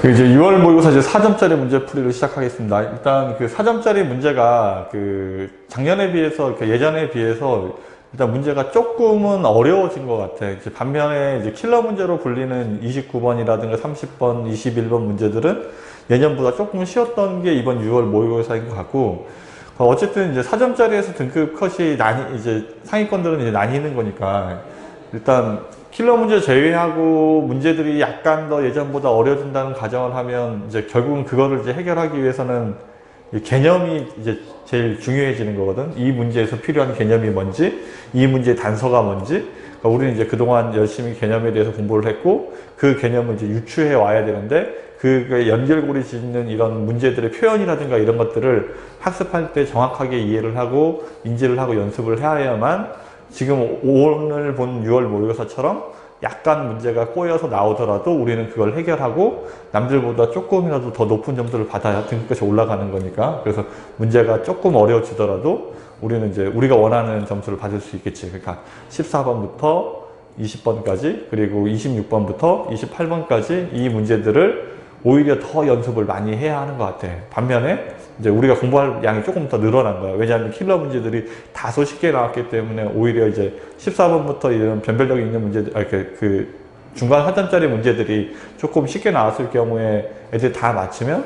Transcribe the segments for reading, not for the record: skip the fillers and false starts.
이제 6월 모의고사 이제 4점짜리 문제 풀이를 시작하겠습니다. 일단 그 4점짜리 문제가 그 작년에 비해서, 예전에 비해서 일단 문제가 조금은 어려워진 것 같아요. 이제 반면에 이제 킬러 문제로 불리는 29번이라든가 30번, 21번 문제들은 예년보다 조금 쉬웠던 게 이번 6월 모의고사인 것 같고, 어쨌든 이제 4점짜리에서 등급 컷이 이제 상위권들은 이제 나뉘는 거니까, 일단 킬러 문제 제외하고 문제들이 약간 더 예전보다 어려진다는 가정을 하면 이제 결국은 그거를 이제 해결하기 위해서는 개념이 이제 제일 중요해지는 거거든. 이 문제에서 필요한 개념이 뭔지, 이 문제의 단서가 뭔지. 그러니까 우리는 이제 그동안 열심히 개념에 대해서 공부를 했고, 그 개념을 이제 유추해 와야 되는데, 그 연결고리 짓는 이런 문제들의 표현이라든가 이런 것들을 학습할 때 정확하게 이해를 하고 인지를 하고 연습을 해야만 지금 오늘 본 6월 모의고사처럼 약간 문제가 꼬여서 나오더라도 우리는 그걸 해결하고 남들보다 조금이라도 더 높은 점수를 받아야 등급까지 올라가는 거니까. 그래서 문제가 조금 어려워지더라도 우리는 이제 우리가 원하는 점수를 받을 수 있겠지. 그러니까 14번부터 20번까지 그리고 26번부터 28번까지 이 문제들을 오히려 더 연습을 많이 해야 하는 것 같아. 반면에 이제 우리가 공부할 양이 조금 더 늘어난 거야. 왜냐하면 킬러 문제들이 다소 쉽게 나왔기 때문에 오히려 이제 14번부터 이런 변별력이 있는 문제들, 그 중간 4점짜리 문제들이 조금 쉽게 나왔을 경우에 애들이 다 맞추면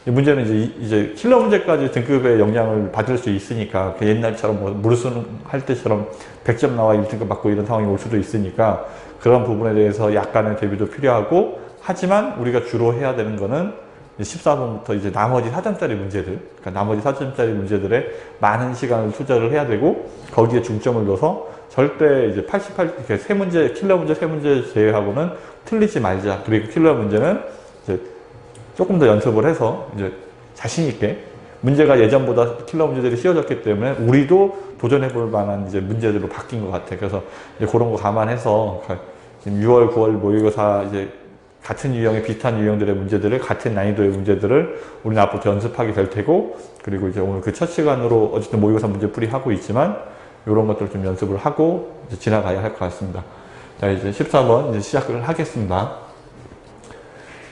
문제는 이제 킬러 문제까지 등급의 영향을 받을 수 있으니까 그 옛날처럼 뭐 무르수능 할 때처럼 100점 나와 1등급 받고 이런 상황이 올 수도 있으니까 그런 부분에 대해서 약간의 대비도 필요하고, 하지만 우리가 주로 해야 되는 거는 14번부터 이제 나머지 4점짜리 문제들, 그러니까 나머지 4점짜리 문제들에 많은 시간을 투자를 해야 되고, 거기에 중점을 둬서 절대 이제 88, 이렇게 세 문제, 킬러 문제 세 문제 제외하고는 틀리지 말자. 그리고 킬러 문제는 이제 조금 더 연습을 해서 이제 자신있게, 문제가 예전보다 킬러 문제들이 쉬워졌기 때문에 우리도 도전해볼 만한 이제 문제들로 바뀐 것 같아. 그래서 이제 그런 거 감안해서 지금 6월, 9월 모의고사 이제 같은 유형의 비슷한 유형들의 문제들을, 같은 난이도의 문제들을 우리는 앞으로 연습하게 될 테고, 그리고 이제 오늘 그 첫 시간으로 어쨌든 모의고사 문제풀이 하고 있지만 이런 것들을 좀 연습을 하고 이제 지나가야 할 것 같습니다. 자, 이제 14번 이제 시작을 하겠습니다.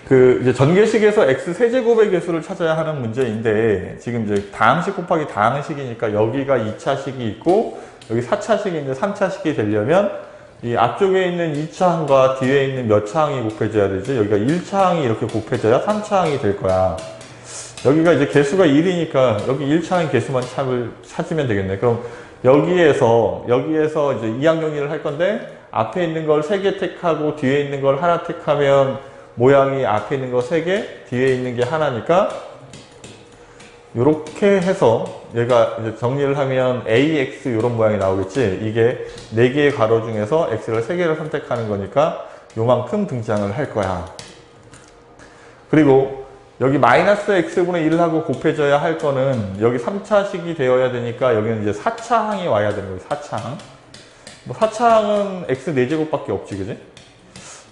그 이제 전개식에서 x 세제곱의 개수를 찾아야 하는 문제인데, 지금 이제 다항식 곱하기 다항식이니까 여기가 2차식이 있고 여기 4차식인데 3차식이 되려면 이 앞쪽에 있는 2차항과 뒤에 있는 몇 차항이 곱해져야 되지? 여기가 1차항이 이렇게 곱해져야 3차항이 될 거야. 여기가 이제 개수가 1이니까 여기 1차항 개수만 찾으면 되겠네. 그럼 여기에서 이제 이항 정리를 할 건데, 앞에 있는 걸 3개 택하고 뒤에 있는 걸 하나 택하면 모양이 앞에 있는 거 3개, 뒤에 있는 게 하나니까 이렇게 해서 얘가 이제 정리를 하면 AX 이런 모양이 나오겠지. 이게 4개의 괄호 중에서 X를 3개를 선택하는 거니까 요만큼 등장을 할 거야. 그리고 여기 마이너스 X분의 1하고 곱해져야 할 거는 여기 3차식이 되어야 되니까 여기는 이제 4차항이 와야 되는 거예요. 4차항. 뭐 4차항은 X 4제곱밖에 없지, 그지?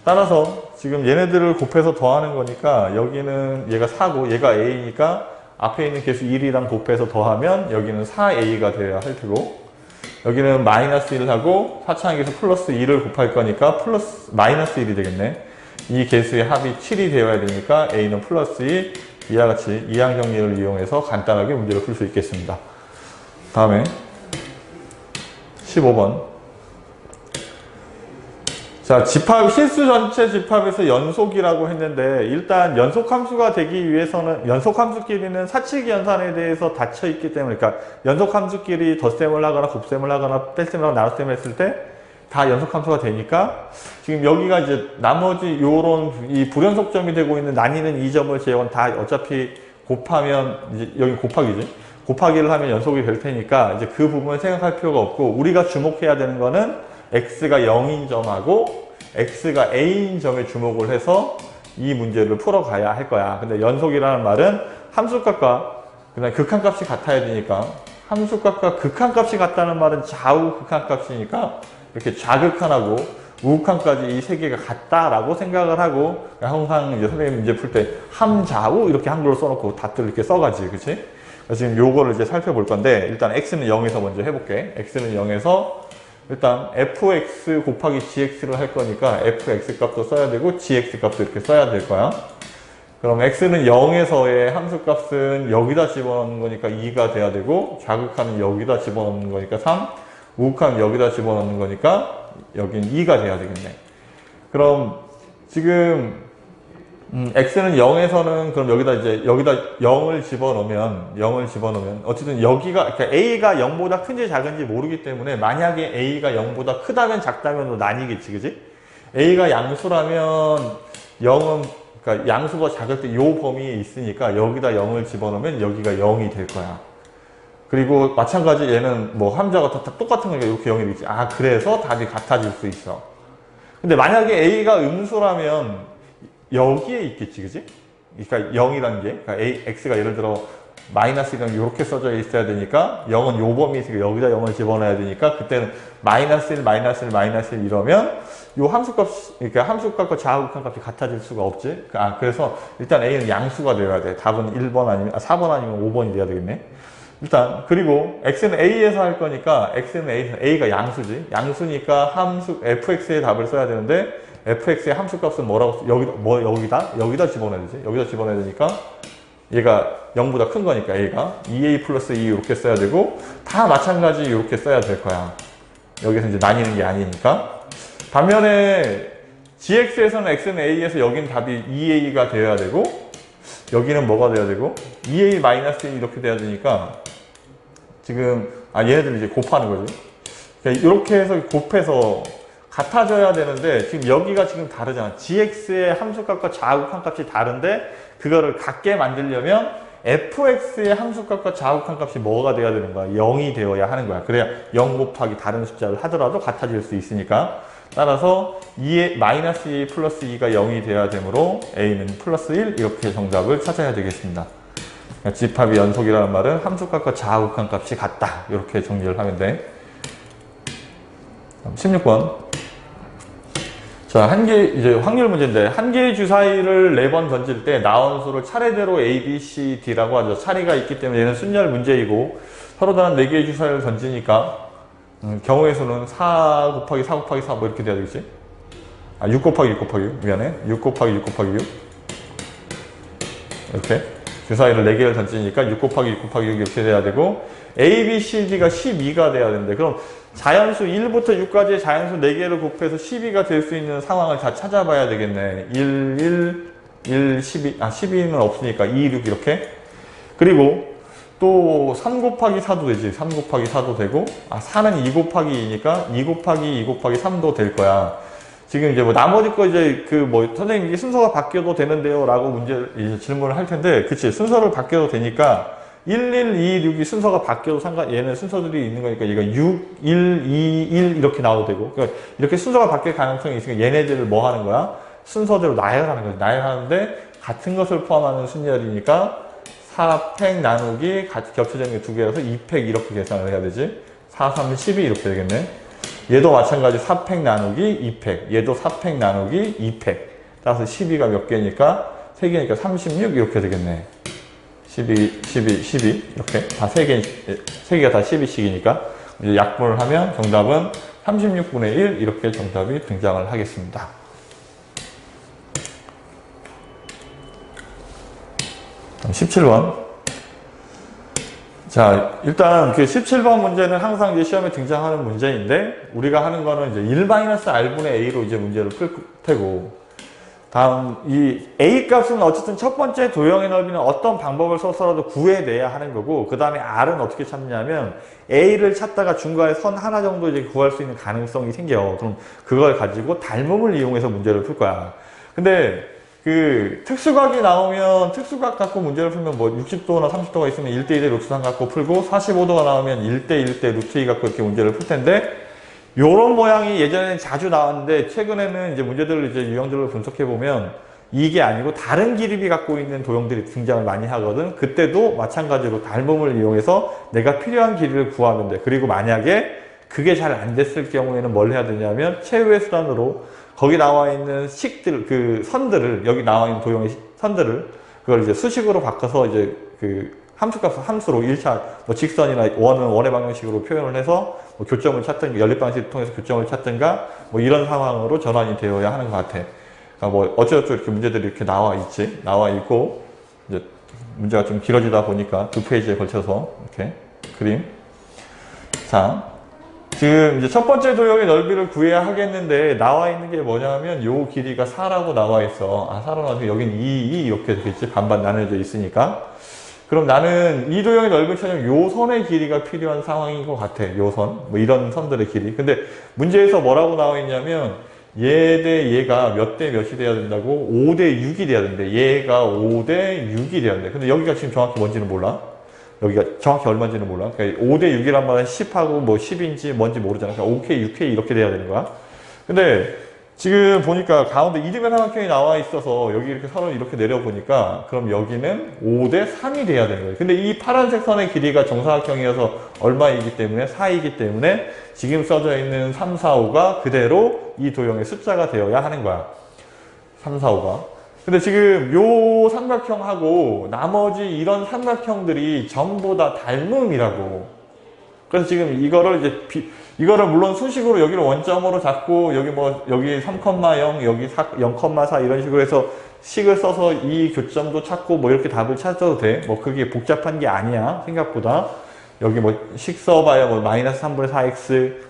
따라서 지금 얘네들을 곱해서 더하는 거니까 여기는 얘가 4고 얘가 A니까 앞에 있는 개수 1이랑 곱해서 더하면 여기는 4A가 되어야 할 테고, 여기는 마이너스 1하고 4차항 개수 플러스 2를 곱할 거니까 마이너스 1이 되겠네. 이 개수의 합이 7이 되어야 되니까 A는 플러스 2, 이와 같이 이항 정리를 이용해서 간단하게 문제를 풀 수 있겠습니다. 다음에 15번. 자, 실수 전체 집합에서 연속이라고 했는데, 일단 연속함수가 되기 위해서는, 연속함수끼리는 사칙 연산에 대해서 닫혀 있기 때문에, 그러니까 연속함수끼리 덧셈을 하거나 곱셈을 하거나 뺄셈을 하거나 나눗셈을 했을 때 다 연속함수가 되니까, 지금 여기가 이제 나머지 요런 이 불연속점이 되고 있는 나뉘는 이 점을 제외하고는 다 어차피 곱하면, 이제 여기 곱하기지. 곱하기를 하면 연속이 될 테니까 이제 그 부분을 생각할 필요가 없고, 우리가 주목해야 되는 거는 x가 0인 점하고 x가 a인 점에 주목을 해서 이 문제를 풀어가야 할 거야. 근데 연속이라는 말은 함수값과 그다음에 극한값이 같아야 되니까, 함수값과 극한값이 같다는 말은 좌우 극한값이니까 이렇게 좌극한하고 우극한까지 이 세 개가 같다라고 생각을 하고, 항상 이제 선생님 문제 풀 때 함좌우 이렇게 한글로 써놓고 다들 이렇게 써가지, 그치? 지금 요거를 이제 살펴볼 건데, 일단 x는 0에서 먼저 해볼게. x는 0에서 일단 fx 곱하기 gx를 할 거니까 fx 값도 써야 되고 gx 값도 이렇게 써야 될 거야. 그럼 x는 0에서의 함수값은 여기다 집어넣는 거니까 2가 돼야 되고, 자극하면 여기다 집어넣는 거니까 3, 우극하면 여기다 집어넣는 거니까 여긴 2가 돼야 되겠네. 그럼 지금 x는 0에서는 그럼 여기다 0을 집어넣으면 어쨌든 여기가, 그러니까 a가 0보다 큰지 작은지 모르기 때문에 만약에 a가 0보다 크다면 작다면 나뉘겠지, 그지? a가 양수라면 0은, 그러니까 양수가 작을 때 이 범위에 있으니까 여기다 0을 집어넣으면 여기가 0이 될 거야. 그리고 마찬가지 얘는 뭐 함자가 다 똑같은 거니까 이렇게 0이 되겠지. 아, 그래서 답이 같아질 수 있어. 근데 만약에 a가 음수라면 여기에 있겠지, 그지? 그러니까 0이라는 게, 그러니까 x가 예를 들어 마이너스 1은 이렇게 써져 있어야 되니까 0은 요 범위에 있으니까 여기다 0을 집어넣어야 되니까 그때는 마이너스 1, 마이너스 1, 마이너스 1 이러면 요 함수값, 그러니까 함수값과 좌우극한 값이 같아질 수가 없지. 그래서 일단 a는 양수가 되어야 돼. 답은 1번 아니면, 4번 아니면 5번이 돼야 되겠네. 일단, 그리고 x는 a에서 할 거니까 x는 a가 양수지. 양수니까 함수, fx의 답을 써야 되는데 fx의 함수값은 뭐라고, 여기다 집어넣어야 되지. 여기다 집어넣어야 되니까 얘가 0보다 큰 거니까 a가 2a 플러스 2 이렇게 써야 되고, 다 마찬가지 이렇게 써야 될 거야. 여기서 이제 나뉘는 게 아니니까. 반면에 gx에서는 x는 a에서 여긴 답이 2a가 되어야 되고, 여기는 뭐가 돼야 되고, 2a 마이너스 1 이렇게 돼야 되니까 지금 얘네들 이제 곱하는 거지. 그러니까 이렇게 해서 곱해서 같아져야 되는데 지금 여기가 지금 다르잖아. gx의 함수값과 좌우극한 값이 다른데 그거를 같게 만들려면 fx의 함수값과 좌우극한 값이 뭐가 돼야 되는 거야? 0이 되어야 하는 거야. 그래야 0 곱하기 다른 숫자를 하더라도 같아질 수 있으니까. 따라서 마이너스 2 플러스 2가 0이 돼야 되므로 a는 플러스 1 이렇게 정답을 찾아야 되겠습니다. 집합이 연속이라는 말은 함수값과 좌우극한 값이 같다. 이렇게 정리를 하면 돼. 16번. 자, 이제 확률 문제인데, 한 개의 주사위를 4번 던질 때 나온 수를 차례대로 A, B, C, D라고 하죠. 차례가 있기 때문에 얘는 순열 문제이고, 서로 다른 4개의 주사위를 던지니까, 경우의 수는 4 곱하기 4 곱하기 4 뭐 이렇게 돼야 되겠지? 6 곱하기 6 곱하기 6. 미안해. 6 곱하기 6 곱하기 6. 이렇게. 주사위를 4개를 던지니까 6 곱하기 6 곱하기 6 이렇게 돼야 되고, A, B, C, D가 12가 돼야 되는데, 그럼 자연수 1부터 6까지의 자연수 4개를 곱해서 12가 될 수 있는 상황을 다 찾아봐야 되겠네. 1, 12, 12는 없으니까 2, 6 이렇게. 그리고 또 3 곱하기 4도 되지. 3 곱하기 4도 되고, 4는 2 곱하기 2니까 2 곱하기 2 곱하기 3도 될 거야. 지금 이제 뭐 나머지 거 이제 선생님 이게 순서가 바뀌어도 되는데요 라고 이제 질문을 할 텐데, 그치. 순서를 바뀌어도 되니까 1, 2, 6이 순서가 바뀌어도 얘는 순서들이 있는 거니까 얘가 6, 1, 2, 1 이렇게 나와도 되고, 그러니까 이렇게 순서가 바뀔 가능성이 있으니까 얘네들을 뭐 하는 거야? 순서대로 나열하는 거지. 나열하는데 같은 것을 포함하는 순열이니까 4팩 나누기 같이 겹쳐지는 게 2개라서 2팩 이렇게 계산을 해야 되지. 4, 3, 12 이렇게 되겠네. 얘도 마찬가지 4팩 나누기 2팩, 얘도 4팩 나누기 2팩. 따라서 12가 몇 개니까 3개니까 36 이렇게 되겠네. 12, 12, 12 이렇게 다 3개가 다 12씩이니까 이제 약분을 하면 정답은 36분의 1 이렇게 정답이 등장을 하겠습니다. 그럼 17번. 자, 일단 그 17번 문제는 항상 이제 시험에 등장하는 문제인데, 우리가 하는 거는 이제 1-R분의 A로 이제 문제를 풀 테고, 다음, 이 A 값은 어쨌든 첫 번째 도형의 넓이는 어떤 방법을 써서라도 구해내야 하는 거고, 그 다음에 R은 어떻게 찾느냐면, A를 찾다가 중간에 선 하나 정도 이제 구할 수 있는 가능성이 생겨. 그럼 그걸 가지고 닮음을 이용해서 문제를 풀 거야. 근데, 특수각이 나오면 특수각 갖고 문제를 풀면 뭐 60도나 30도가 있으면 1대1대 루트3 갖고 풀고, 45도가 나오면 1대1대 루트2 갖고 이렇게 문제를 풀 텐데, 요런 모양이 예전에는 자주 나왔는데, 최근에는 이제 문제들을 이제 유형들을 분석해 보면 이게 아니고 다른 기립이 갖고 있는 도형들이 등장을 많이 하거든. 그때도 마찬가지로 닮음을 이용해서 내가 필요한 길이를 구하면 돼. 그리고 만약에 그게 잘 안 됐을 경우에는 뭘 해야 되냐면, 최후의 수단으로 거기 나와 있는 선들을, 여기 나와 있는 도형의 선들을, 그걸 이제 수식으로 바꿔서 이제 함수로 1차, 뭐 직선이나 원은 원의 방정식으로 표현을 해서 뭐 교점을 찾든가, 연립 방식을 통해서 교점을 찾든가, 뭐 이런 상황으로 전환이 되어야 하는 것 같아. 그러니까 뭐 어쩌고저쩌고 이렇게 문제들이 이렇게 나와 있고, 이제 문제가 좀 길어지다 보니까 두 페이지에 걸쳐서 이렇게 그림. 자, 지금 이제 첫 번째 도형의 넓이를 구해야 하겠는데 나와 있는 게 뭐냐면 요 길이가 4라고 나와 있어. 아, 4라고 나와서 여긴 2 이렇게 되겠지. 반반 나눠져 있으니까. 그럼 나는 이 도형의 넓이를 찾으면 요 선의 길이가 필요한 상황인 것 같아. 요 선. 뭐 이런 선들의 길이. 근데 문제에서 뭐라고 나와 있냐면 얘 대 얘가 몇 대 몇이 돼야 된다고? 5대 6이 돼야 된대. 얘가 5대 6이 돼야 된대. 근데 여기가 지금 정확히 뭔지는 몰라. 여기가 정확히 얼마인지는 몰라. 그러니까 5대 6이란 말은 10하고 뭐 10인지 뭔지 모르잖아. 그러니까 5K, 6K 이렇게 돼야 되는 거야. 근데 지금 보니까 가운데 이등변 삼각형이 나와 있어서 여기 이렇게 선을 이렇게 내려보니까 그럼 여기는 5대 3이 돼야 되는 거예요. 근데 이 파란색 선의 길이가 정사각형이어서 얼마이기 때문에 4이기 때문에 지금 써져 있는 3, 4, 5가 그대로 이 도형의 숫자가 되어야 하는 거야. 3, 4, 5가. 근데 지금 요 삼각형하고 나머지 이런 삼각형들이 전부 다 닮음이라고. 그래서 지금 이거를 이거를 물론 수식으로 여기를 원점으로 잡고 여기 3,0 여기 0,4 이런 식으로 해서 식을 써서 이 교점도 찾고 뭐 이렇게 답을 찾아도 돼. 뭐 그게 복잡한 게 아니야. 생각보다. 여기 뭐 식 써봐야 뭐 마이너스 3분의 4x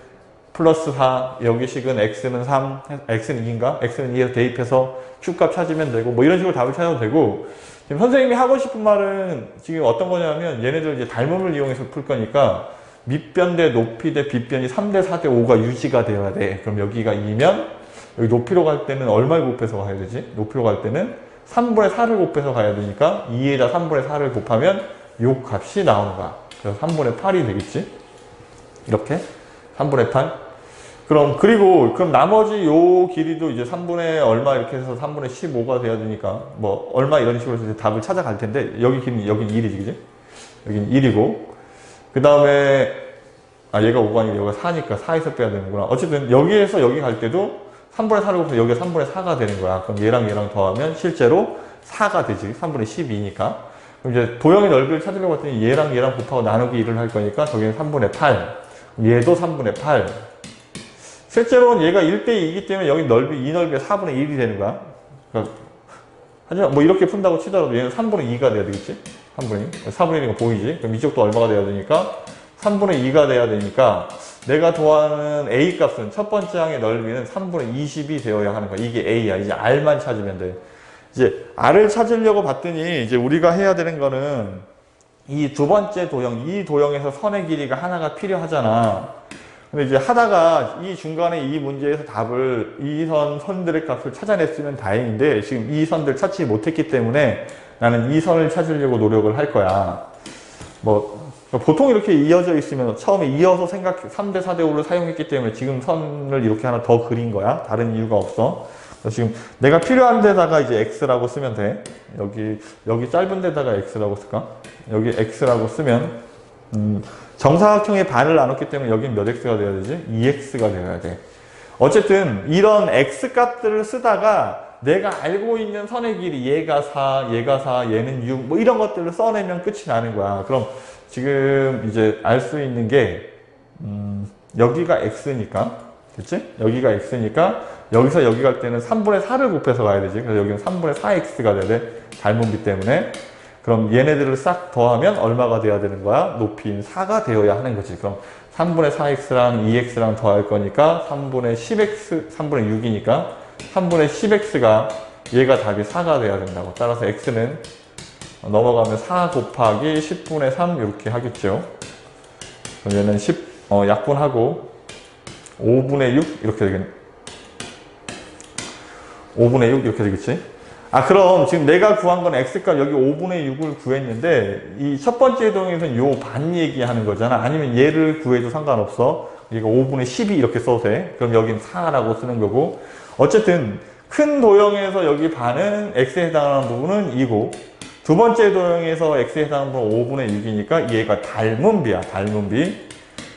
플러스 4, 여기 식은 x는 3, x는 2인가? x는 2에서 대입해서 q값 찾으면 되고, 뭐 이런 식으로 답을 찾아도 되고, 지금 선생님이 하고 싶은 말은 지금 어떤 거냐면, 얘네들 이제 닮음을 이용해서 풀 거니까, 밑변 대 높이 대 빗변이 3대 4대 5가 유지가 되어야 돼. 그럼 여기가 2면, 여기 높이로 갈 때는 얼마를 곱해서 가야 되지? 높이로 갈 때는 3분의 4를 곱해서 가야 되니까, 2에다 3분의 4를 곱하면 요 값이 나오는 거야. 그래서 3분의 8이 되겠지? 이렇게. 3분의 8. 그럼 나머지 요 길이도 이제 3분의 얼마 이렇게 해서 3분의 15가 돼야 되니까 뭐 얼마 이런 식으로 해서 이제 답을 찾아갈 텐데 여기 길이는 여긴 1이지 그지? 여긴 1이고 그 다음에 얘가 5가 아니고 여기가 4니까 4에서 빼야 되는구나. 어쨌든 여기에서 여기 갈 때도 3분의 4를 곱해서 여기가 3분의 4가 되는 거야. 그럼 얘랑 더하면 실제로 4가 되지. 3분의 12니까. 그럼 이제 도형의 넓이를 찾으려고 했더니 얘랑 곱하고 나누기 1을 할 거니까 저기는 3분의 8. 얘도 3분의 8. 실제로는 얘가 1대2이기 때문에 여기 이 넓이가 4분의 1이 되는 거야. 그러니까 하지만 뭐 이렇게 푼다고 치더라도 얘는 3분의 2가 돼야 되겠지? 3분의 2. 4분의 1이니까 보이지? 그럼 이쪽도 얼마가 돼야 되니까? 3분의 2가 돼야 되니까 내가 구하는 A 값은 첫 번째 항의 넓이는 3분의 20이 되어야 하는 거야. 이게 A야. 이제 R만 찾으면 돼. 이제 R을 찾으려고 봤더니 이제 우리가 해야 되는 거는 이 두 번째 도형, 이 도형에서 선의 길이가 하나가 필요하잖아. 근데 이제 하다가 이 중간에 이 문제에서 답을 이 선들의 값을 찾아냈으면 다행인데 지금 이 선들 찾지 못했기 때문에 나는 이 선을 찾으려고 노력을 할 거야. 뭐 보통 이렇게 이어져 있으면 처음에 이어서 3대 4대 5를 사용했기 때문에 지금 선을 이렇게 하나 더 그린 거야. 다른 이유가 없어. 그래서 지금 내가 필요한 데다가 이제 x라고 쓰면 돼. 여기 짧은 데다가 x라고 쓸까? 여기 x라고 쓰면 정사각형의 반을 나눴기 때문에 여긴 몇 x가 돼야 되지? 2x가 되어야 돼. 어쨌든 이런 x 값들을 쓰다가 내가 알고 있는 선의 길이 얘가 4, 얘가 4, 얘는 6 뭐 이런 것들을 써내면 끝이 나는 거야. 그럼 지금 이제 알 수 있는 게 여기가 x니까 그치? 여기가 x니까 여기서 여기 갈 때는 3분의 4를 곱해서 가야 되지. 그래서 여기는 3분의 4x가 돼야 돼. 닮음비 때문에. 그럼 얘네들을 싹 더하면 얼마가 돼야 되는 거야? 높이인 4가 되어야 하는 거지. 그럼 3분의 4x랑 2x랑 더할 거니까 3분의 10x, 3분의 6이니까 3분의 10x가 얘가 답이 4가 돼야 된다고. 따라서 x는 넘어가면 4 곱하기 10분의 3 이렇게 하겠죠. 그럼 얘는 약분하고 5분의 6 이렇게 되겠네. 5분의 6 이렇게 되겠지. 그럼 지금 내가 구한 건 x값 여기 5분의 6을 구했는데 이 첫 번째 도형에서는 요 반 얘기하는 거잖아. 아니면 얘를 구해도 상관없어. 얘가 5분의 12 이렇게 써도 돼. 그럼 여긴 4라고 쓰는 거고. 어쨌든 큰 도형에서 여기 반은 x에 해당하는 부분은 2고 두 번째 도형에서 x에 해당하는 부분은 5분의 6이니까 얘가 닮음비야. 닮음비.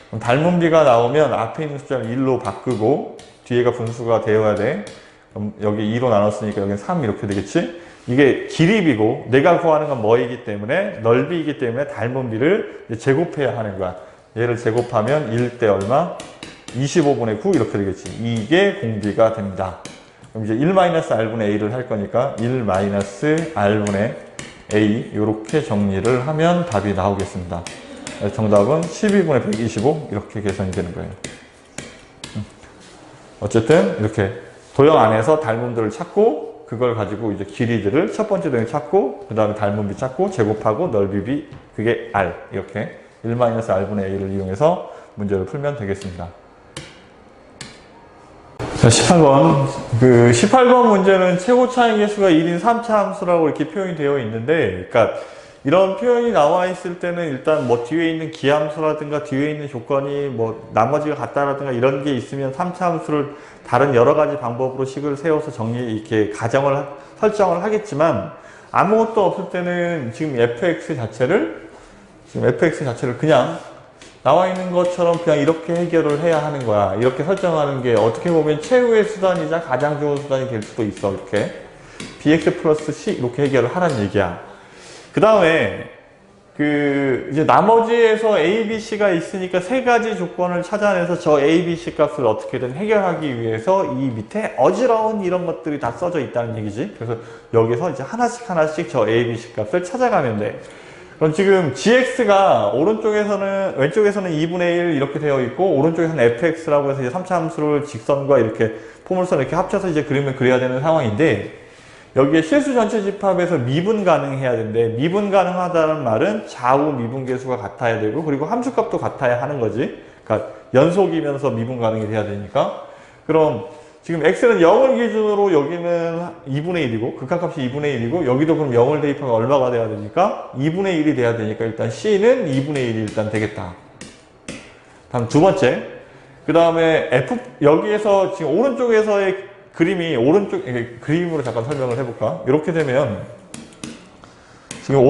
그럼 닮음비가 나오면 앞에 있는 숫자를 1로 바꾸고 뒤에가 분수가 되어야 돼. 그럼 여기 2로 나눴으니까 여기는 3 이렇게 되겠지? 이게 길이비고 내가 구하는 건 뭐이기 때문에 넓이이기 때문에 닮음비를 제곱해야 하는 거야. 얘를 제곱하면 1대 얼마? 25분의 9 이렇게 되겠지. 이게 공비가 됩니다. 그럼 이제 1-r분의 a를 할 거니까 1-r분의 a 이렇게 정리를 하면 답이 나오겠습니다. 정답은 12분의 125 이렇게 계산이 되는 거예요. 어쨌든 이렇게 도형 안에서 닮음들을 찾고 그걸 가지고 이제 길이들을 첫 번째 도형 찾고 그 다음에 닮음비 찾고 제곱하고 넓이 b 그게 r 이렇게 1-r분의 a를 이용해서 문제를 풀면 되겠습니다. 자, 18번. 18번 문제는 최고 차이 계수가 1인 3차 함수라고 이렇게 표현이 되어 있는데, 그러니까 이런 표현이 나와 있을 때는 일단 뭐 뒤에 있는 기함수라든가 뒤에 있는 조건이 뭐 나머지가 같다라든가 이런 게 있으면 3차 함수를 다른 여러 가지 방법으로 식을 세워서 이렇게 설정을 하겠지만 아무것도 없을 때는 지금 fx 자체를 그냥 나와 있는 것처럼 그냥 이렇게 해결을 해야 하는 거야. 이렇게 설정하는 게 어떻게 보면 최후의 수단이자 가장 좋은 수단이 될 수도 있어. 이렇게 bx 플러스 c 이렇게 해결을 하라는 얘기야. 그 다음에 이제 나머지에서 a, b, c가 있으니까 세 가지 조건을 찾아내서 저 a, b, c 값을 어떻게든 해결하기 위해서 이 밑에 어지러운 이런 것들이 다 써져 있다는 얘기지. 그래서 여기서 이제 하나씩 저 a, b, c 값을 찾아가면 돼. 그럼 지금 gx가 왼쪽에서는 2분의 1 이렇게 되어 있고 오른쪽에서는 fx라고 해서 이제 3차 함수를 직선과 이렇게 포물선 이렇게 합쳐서 이제 그림을 그려야 되는 상황인데 여기에 실수 전체 집합에서 미분 가능해야 되는데 미분 가능하다는 말은 좌우 미분 계수가 같아야 되고 그리고 함수값도 같아야 하는 거지. 그러니까 연속이면서 미분 가능이 돼야 되니까. 그럼 지금 x는 0을 기준으로 여기는 2분의 1이고 극한값이 2분의 1이고 여기도 그럼 0을 대입하면 얼마가 돼야 되니까 2분의 1이 돼야 되니까 일단 c는 2분의 1이 일단 되겠다. 다음 두 번째, 그 다음에 여기에서 지금 오른쪽에서의 그림으로 잠깐 설명을 해볼까? 이렇게 되면 지금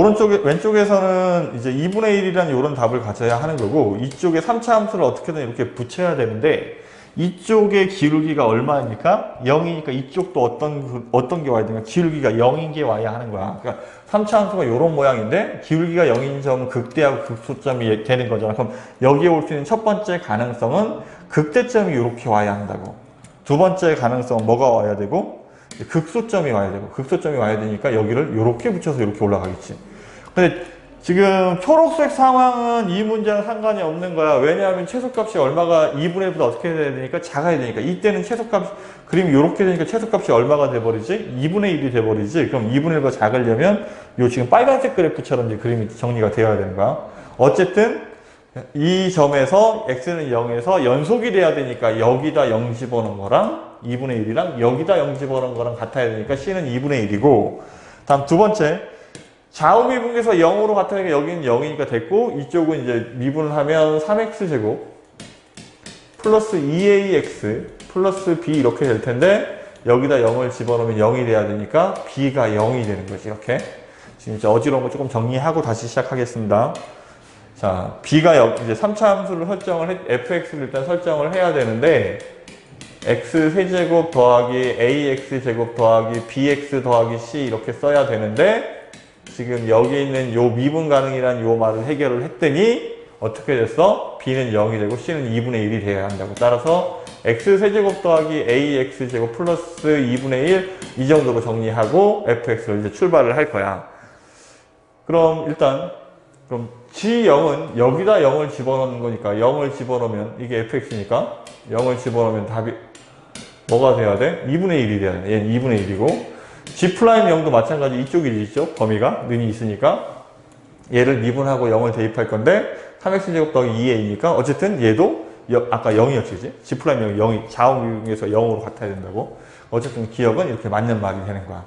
왼쪽에서는 이제 2분의 1이라는 이런 답을 가져야 하는 거고 이쪽에 3차 함수를 어떻게든 이렇게 붙여야 되는데 이쪽의 기울기가 얼마입니까? 0이니까 이쪽도 어떤 게 와야 되냐? 기울기가 0인 게 와야 하는 거야. 그러니까 3차 함수가 이런 모양인데 기울기가 0인 점은 극대하고 극소점이 되는 거잖아. 그럼 여기에 올 수 있는 첫 번째 가능성은 극대점이 이렇게 와야 한다고. 두 번째 가능성은 뭐가 와야 되고? 극소점이 와야 되고. 극소점이 와야 되니까 여기를 이렇게 붙여서 이렇게 올라가겠지. 근데 지금 초록색 상황은 이 문제랑 상관이 없는 거야. 왜냐하면 최소값이 얼마가 2분의 1보다 어떻게 돼야 되니까 작아야 되니까. 이때는 그림이 이렇게 되니까 최소값이 얼마가 돼버리지? 2분의 1이 돼버리지. 그럼 2분의 1보다 작으려면 요 지금 빨간색 그래프처럼 이제 그림이 정리가 되어야 되는 거야. 어쨌든 이 점에서 x는 0에서 연속이 돼야 되니까 여기다 0 집어넣은 거랑 2분의 1이랑 여기다 0 집어넣은 거랑 같아야 되니까 c는 2분의 1이고 다음 두 번째 좌우 미분계에서 0으로 같으니까 여기는 0이니까 됐고 이쪽은 이제 미분을 하면 3x제곱 플러스 2ax 플러스 b 이렇게 될 텐데 여기다 0을 집어넣으면 0이 돼야 되니까 b가 0이 되는 거지. 이렇게 지금 이제 어지러운 거 조금 정리하고 다시 시작하겠습니다. 자, b가 이제 3차 함수를 fx를 일단 설정을 해야 되는데 x 세제곱 더하기 ax 제곱 더하기 bx 더하기 c 이렇게 써야 되는데 지금 여기 있는 요 미분 가능이라는 요 말을 해결을 했더니 어떻게 됐어? b는 0이 되고 c는 2분의 1이 돼야 한다고. 따라서 x 세제곱 더하기 ax 제곱 플러스 2분의 1 이 정도로 정리하고 fx를 이제 출발을 할 거야. 그럼 일단 g0은 여기다 0을 집어넣는 거니까 0을 집어넣으면 이게 fx니까 0을 집어넣으면 답이 뭐가 돼야 돼? 2분의 1이 돼야 돼. 얘는 2분의 1이고 g'0도 마찬가지 이쪽이 있죠. 범위가 는이 있으니까 얘를 미분하고 0을 대입할 건데 3x제곱 더하기 2a니까 어쨌든 얘도 아까 0이었지 그지? g'0이 0이 좌우 미분에서 0으로 같아야 된다고. 어쨌든 기억은 이렇게 맞는 말이 되는 거야.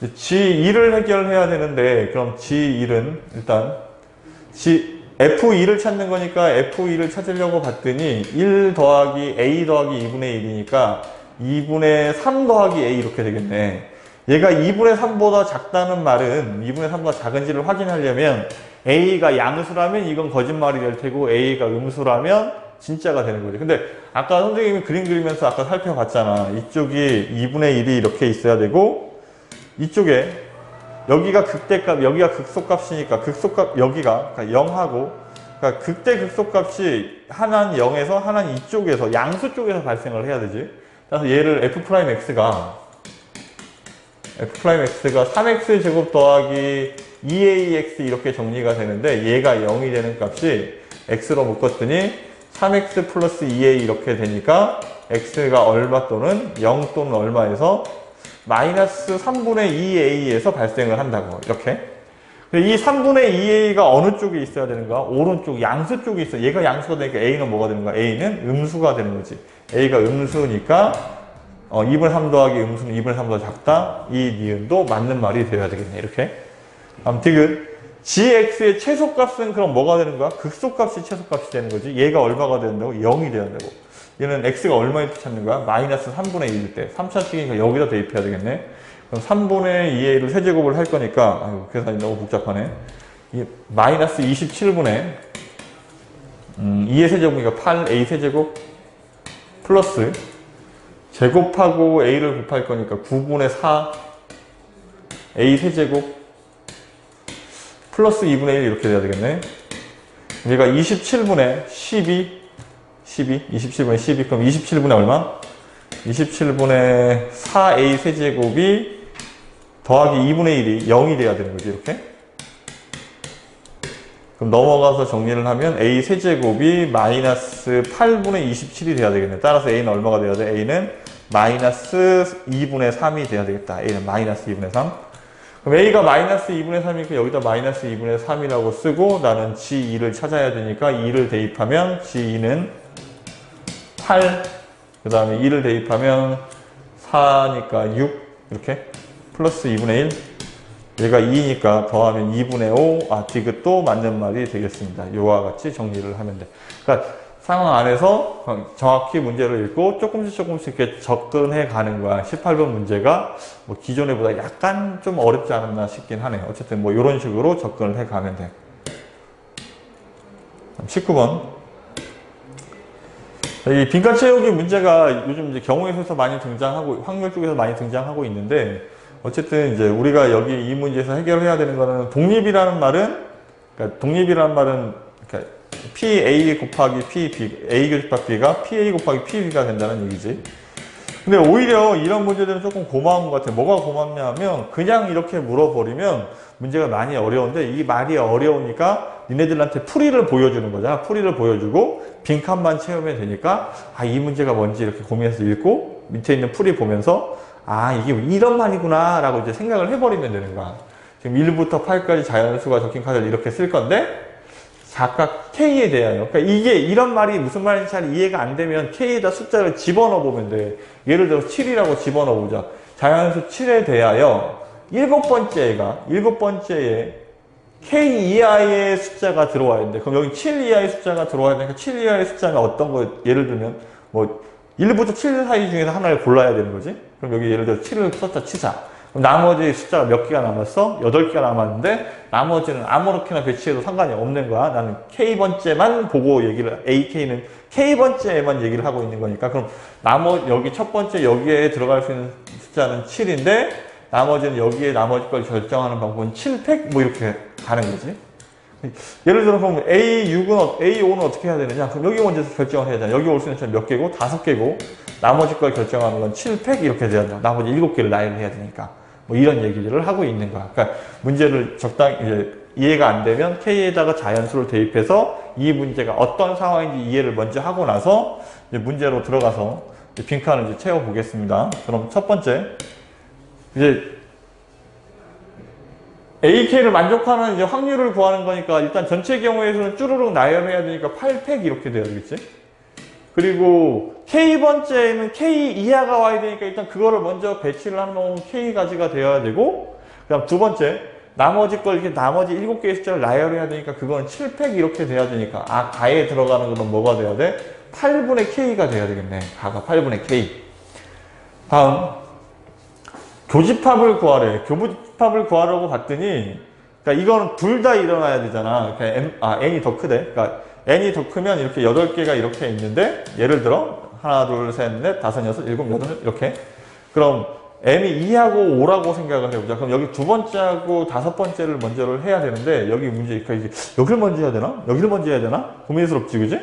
g2를 해결해야 되는데 그럼 g1은 일단 f2를 찾는 거니까 f2를 찾으려고 봤더니 1 더하기 a 더하기 2분의 1이니까 2분의 3 더하기 a 이렇게 되겠네. 얘가 2분의 3보다 작다는 말은 2분의 3보다 작은지를 확인하려면 a가 양수라면 이건 거짓말이 될 테고 a가 음수라면 진짜가 되는 거지. 근데 아까 선생님이 그림 그리면서 아까 살펴봤잖아. 이쪽이 2분의 1이 이렇게 있어야 되고 이쪽에 여기가 극대값, 여기가 극소값이니까 여기가 그러니까 0하고 그러니까 극대 극소값이 하나는 0에서 하나는 이쪽에서 양수 쪽에서 발생을 해야 되지. 그래서 얘를 f'x가 f'x가 3x 제곱 더하기 2ax 이렇게 정리가 되는데 얘가 0이 되는 값이 x로 묶었더니 3x 플러스 2a 이렇게 되니까 x가 얼마 또는 0 또는 얼마에서 마이너스 3분의 2a에서 발생을 한다고 이렇게. 이 3분의 2a가 어느 쪽에 있어야 되는가? 오른쪽 양수 쪽에 있어. 얘가 양수가 되니까 a는 뭐가 되는 거야? a는 음수가 되는 거지. a가 음수니까 2분의 3 더하기 음수는 2분의 3보다 작다. 이 니은도 맞는 말이 되어야 되겠네. 이렇게. 디귿 gx의 최소값은 그럼 뭐가 되는 거야? 극소값이 최소값이 되는 거지. 얘가 얼마가 된다고? 0이 돼야 되고. 얘는 x가 얼마일 때 찾는 거야? 마이너스 3분의 1일 때. 3차식이니까 여기다 대입해야 되겠네. 그럼 3분의 2a를 세제곱을 할 거니까, 아이고, 계산이 너무 복잡하네. 마이너스 27분의 2의 세제곱이니까 8a 세제곱 플러스 제곱하고 a를 곱할 거니까 9분의 4 a 세제곱 플러스 2분의 1 이렇게 돼야 되겠네. 얘가 27분의 27분의 12 그럼 27분의 얼마? 27분의 4a 세제곱이 더하기 2분의 1이 0이 돼야 되는 거지 이렇게. 그럼 넘어가서 정리를 하면 a 세제곱이 마이너스 8분의 27이 돼야 되겠네. 따라서 a는 얼마가 돼야 돼? a는 마이너스 2분의 3이 돼야 되겠다. a는 마이너스 2분의 3. 그럼 a가 마이너스 2분의 3이니까 여기다 마이너스 2분의 3이라고 쓰고 나는 g2를 찾아야 되니까 2를 대입하면 g2는 8, 그 다음에 2를 대입하면 4니까 6 이렇게 플러스 2분의 1 얘가 2니까 더하면 2분의 5 디귿도 맞는 말이 되겠습니다. 이와 같이 정리를 하면 돼. 그러니까 상황 안에서 정확히 문제를 읽고 조금씩 이렇게 접근해 가는 거야. 18번 문제가 뭐 기존에 보다 약간 좀 어렵지 않았나 싶긴 하네요. 어쨌든 뭐 이런 식으로 접근을 해 가면 돼. 19번. 이 빈칸 채우기 문제가 요즘 이제 경우의 수에서 많이 등장하고 확률 쪽에서 많이 등장하고 있는데 어쨌든 이제 우리가 여기 이 문제에서 해결해야 되는 거는 독립이라는 말은 그러니까 PA 곱하기 PB, A 교집합 B가 PA 곱하기 PB가 된다는 얘기지. 근데 오히려 이런 문제들은 조금 고마운 것 같아. 뭐가 고맙냐 하면 그냥 이렇게 물어버리면 문제가 많이 어려운데 이 말이 어려우니까 니네들한테 풀이를 보여주는 거잖아. 풀이를 보여주고 빈칸만 채우면 되니까 이 문제가 뭔지 이렇게 고민해서 읽고 밑에 있는 풀이 보면서 이게 이런 말이구나 라고 이제 생각을 해버리면 되는 거야. 지금 1부터 8까지 자연수가 적힌 카드를 이렇게 쓸 건데 각각 K에 대하여. 그러니까 이게 이런 말이 무슨 말인지 잘 이해가 안 되면 K에다 숫자를 집어넣어 보면 돼. 예를 들어 7이라고 집어넣어 보자. 자연수 7에 대하여 7번째에 K 이하의 숫자가 들어와야 되는데 그럼 여기 7 이하의 숫자가 들어와야 되니까 7 이하의 숫자는 어떤 거 예를 들면 뭐 1부터 7 사이 중에서 하나를 골라야 되는 거지. 그럼 여기 예를 들어 7을 썼다 치자. 그럼 나머지 숫자가 몇 개가 남았어? 8개가 남았는데 나머지는 아무렇게나 배치해도 상관이 없는 거야. 나는 K번째만 보고 얘기를 AK는 K번째에만 얘기를 하고 있는 거니까 그럼 여기 첫 번째 여기에 들어갈 수 있는 숫자는 7인데 나머지는 여기에 나머지 걸 결정하는 방법은 7팩 뭐 이렇게 가는 거지. 예를 들어 그럼 A5는 어떻게 해야 되느냐? 그럼 여기 먼저 결정을 해야 되잖아. 여기 올 수 있는 숫자는 몇 개고? 5개고 나머지 걸 결정하는 건 7팩 이렇게 돼야 돼. 나머지 7개를 나열을 해야 되니까. 뭐 이런 얘기를 하고 있는 거야. 그러니까 문제를 적당히 이제 이해가 안 되면 K에다가 자연수를 대입해서 이 문제가 어떤 상황인지 이해를 먼저 하고 나서 이제 문제로 들어가서 이제 빈칸을 이제 채워 보겠습니다. 그럼 첫 번째 이제 AK를 만족하는 이제 확률을 구하는 거니까 일단 전체 경우의 수는 쭈루룩 나열해야 되니까 8팩 이렇게 돼야 되겠지? 그리고 K번째에는 K 이하가 와야 되니까 일단 그거를 먼저 배치를 하는 건 K가지가 되어야 되고 그 다음 두 번째 나머지 걸 이렇게 나머지 7개의 숫자를 나열해야 되니까 그건 7팩 이렇게 돼야 되니까 가에 들어가는 건 뭐가 돼야 돼? 8분의 K가 돼야 되겠네. 가가 8분의 K. 다음 교집합을 구하래. 교집합을 구하려고 봤더니 그러니까 이건 둘 다 일어나야 되잖아. 그러니까 n이 더 크대. 그러니까 n이 더 크면 이렇게 8개가 이렇게 있는데 예를 들어 하나, 둘, 셋, 넷, 다섯, 여섯, 일곱, 여덟 이렇게 그럼 m이 2하고 5라고 생각을 해보자. 그럼 여기 두 번째하고 다섯 번째를 먼저를 해야 되는데 여기 문제 여기를 먼저 해야 되나? 여기를 먼저 해야 되나? 고민스럽지 그지?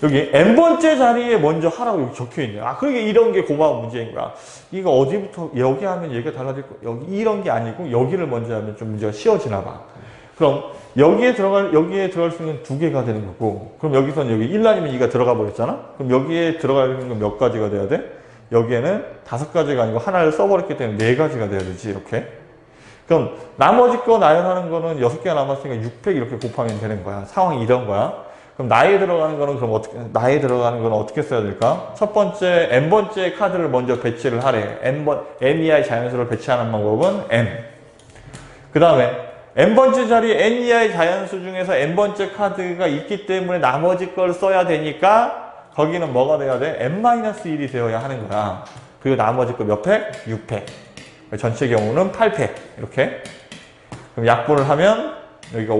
여기 n번째 자리에 먼저 하라고 여기 적혀 있네요. 아, 그러게 이런 게 고마운 문제인 거야. 이거 어디부터, 여기 하면 얘기가 달라질 거, 여기 이런 게 아니고 여기를 먼저 하면 좀 문제가 쉬워지나 봐. 그럼 여기에 들어갈 수 있는 두 개가 되는 거고, 그럼 여기서는 여기 1 아니면 2가 들어가 버렸잖아? 그럼 여기에 들어가는 건 몇 가지가 돼야 돼? 여기에는 5가지가 아니고 하나를 써버렸기 때문에 4가지가 돼야 되지, 이렇게. 그럼 나머지 거 나열하는 거는 6개가 남았으니까 600 이렇게 곱하면 되는 거야. 상황이 이런 거야. 그럼 나에 들어가는 거는 그럼 어떻게, 나에 들어가는 건 어떻게 써야 될까? 첫 번째, n번째 카드를 먼저 배치를 하래. n 이하의 자연수를 배치하는 방법은 n. 그 다음에 n번째 자리에 n 이하의 자연수 중에서 n번째 카드가 있기 때문에 나머지 걸 써야 되니까 거기는 뭐가 돼야 돼? n-1이 되어야 하는 거야. 그리고 나머지 거 몇 팩? 6팩. 전체 경우는 8팩. 이렇게. 그럼 약분을 하면 여기가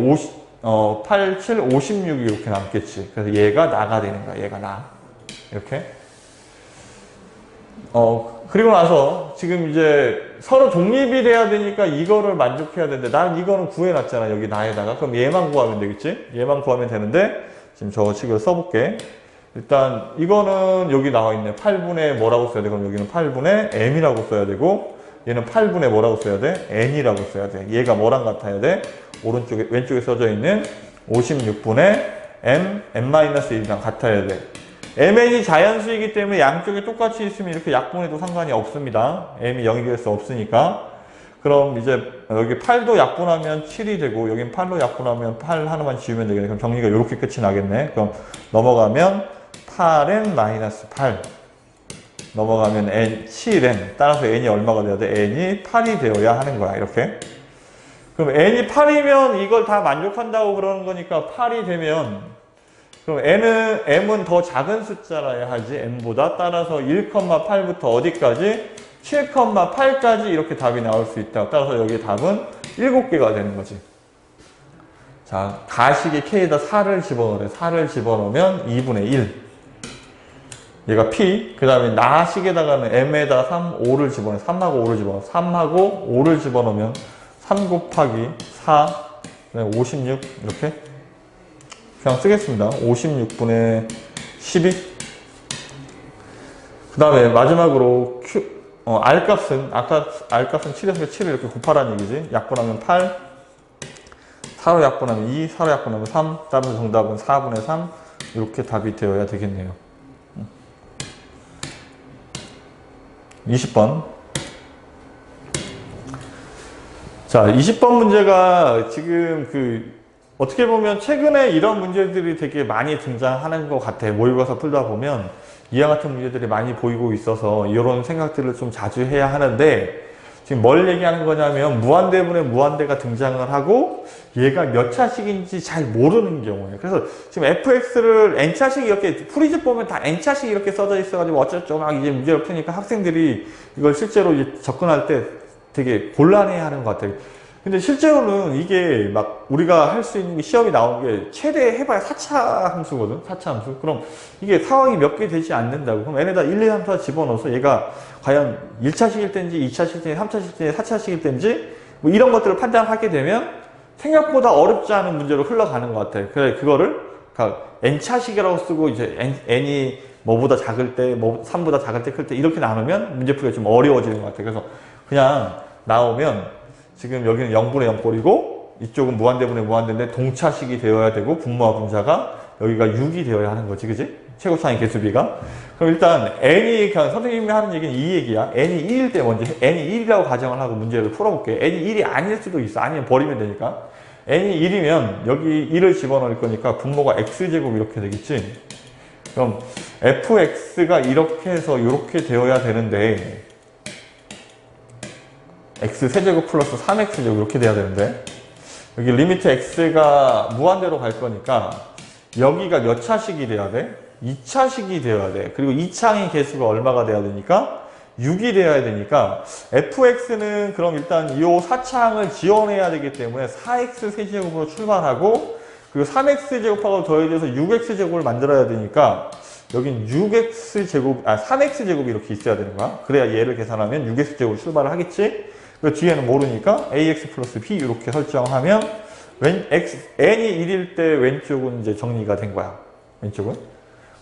8, 7, 56이 이렇게 남겠지. 그래서 얘가 나가 되는 거야. 얘가 나. 이렇게. 그리고 나서 지금 이제 서로 독립이 돼야 되니까 이거를 만족해야 되는데 난 이거는 구해놨잖아. 여기 나에다가. 그럼 얘만 구하면 되겠지? 얘만 구하면 되는데 지금 저 식을 써볼게. 일단 이거는 여기 나와 있네. 8분의 뭐라고 써야 돼? 그럼 여기는 8분의 m이라고 써야 되고 얘는 8분의 뭐라고 써야 돼? n이라고 써야 돼. 얘가 뭐랑 같아야 돼? 오른쪽에, 왼쪽에 써져 있는 56분의 n-1이랑 같아야 돼. mn이 자연수이기 때문에 양쪽에 똑같이 있으면 이렇게 약분해도 상관이 없습니다. m이 0이 될 수 없으니까. 그럼 이제 여기 8도 약분하면 7이 되고 여긴 8로 약분하면 8 하나만 지우면 되겠네. 그럼 정리가 이렇게 끝이 나겠네. 그럼 넘어가면 8n-8 넘어가면 n 7n 따라서 n이 얼마가 돼야 돼? n이 8이 되어야 하는 거야. 이렇게. 그럼 n이 8이면 이걸 다 만족한다고 그러는 거니까 8이 되면 그럼 m은 더 작은 숫자라야 하지 n보다. 따라서 1,8부터 어디까지? 7,8까지 이렇게 답이 나올 수 있다. 따라서 여기 답은 7개가 되는 거지. 자, 가식의 k에다 4를 집어넣으래. 4를 집어넣으면 2분의 1. 얘가 p. 그 다음에 나식에다가는 m에다 3, 5를 집어넣어. 3하고 5를 집어넣어. 3하고 5를 집어넣으면 3 곱하기 4, 56 이렇게 그냥 쓰겠습니다. 56분의 12. 그 다음에 마지막으로 R값은 아까 R값은 7에서 7을 이렇게 곱하라는 얘기지. 약분하면 8, 4로 약분하면 2, 4로 약분하면 3. 따라서 정답은 4분의 3 이렇게 답이 되어야 되겠네요. 20번. 자, 20번 문제가 지금 어떻게 보면 최근에 이런 문제들이 되게 많이 등장하는 것 같아요. 모의고사 풀다 보면 이와 같은 문제들이 많이 보이고 있어서 이런 생각들을 좀 자주 해야 하는데 지금 뭘 얘기하는 거냐면 무한대분의 무한대가 등장을 하고 얘가 몇 차식인지 잘 모르는 경우예요. 그래서 지금 fx를 n차식 이렇게 프리즈 보면 다 n차식 이렇게 써져 있어가지고 어쩌고 막 이제 문제를 푸니까 학생들이 이걸 실제로 이제 접근할 때 되게 곤란해 하는 것 같아요. 근데 실제로는 이게 막 우리가 할 수 있는 게 시험이 나오는 게 최대 해봐야 4차 함수거든. 4차 함수. 그럼 이게 상황이 몇 개 되지 않는다고. 그럼 n에다 1, 2, 3, 4 집어넣어서 얘가 과연 1차식일 때인지 2차식일 때인지 3차식일 때인지 4차식일 때인지 뭐 이런 것들을 판단하게 되면 생각보다 어렵지 않은 문제로 흘러가는 것 같아요. 그래, 그거를 n차식이라고 쓰고 이제 n이 뭐보다 작을 때, 3보다 작을 때, 클 때 이렇게 나누면 문제풀이가 좀 어려워지는 것 같아요. 그래서 그냥 나오면 지금 여기는 0분의 0꼴이고 이쪽은 무한대분의 무한대인데 동차식이 되어야 되고 분모와 분자가 여기가 6이 되어야 하는 거지, 그지? 최고차의 개수비가. 그럼 일단 n이 그냥 선생님이 하는 얘기는 이 얘기야. n이 1일 때 먼저 n이 1이라고 가정을 하고 문제를 풀어볼게. n이 1이 아닐 수도 있어. 아니면 버리면 되니까. n이 1이면 여기 1을 집어넣을 거니까 분모가 x제곱 이렇게 되겠지. 그럼 fx가 이렇게 해서 이렇게 되어야 되는데 x세제곱 플러스 3x제곱 이렇게 돼야 되는데 여기 리미트 x가 무한대로 갈 거니까 여기가 몇 차식이 돼야 돼? 2차식이 돼야 돼. 그리고 2차의 개수가 얼마가 돼야 되니까? 6이 돼야 되니까 fx는 그럼 일단 이 4차항을 지원해야 되기 때문에 4x 세제곱으로 출발하고 그리고 3x제곱하고 더해져서 6x제곱을 만들어야 되니까 여긴 6x제곱, 3x제곱이 이렇게 있어야 되는 거야. 그래야 얘를 계산하면 6x제곱으로 출발을 하겠지? 그 뒤에는 모르니까 ax 플러스 b 이렇게 설정하면 n이 1일 때 왼쪽은 이제 정리가 된 거야. 왼쪽은.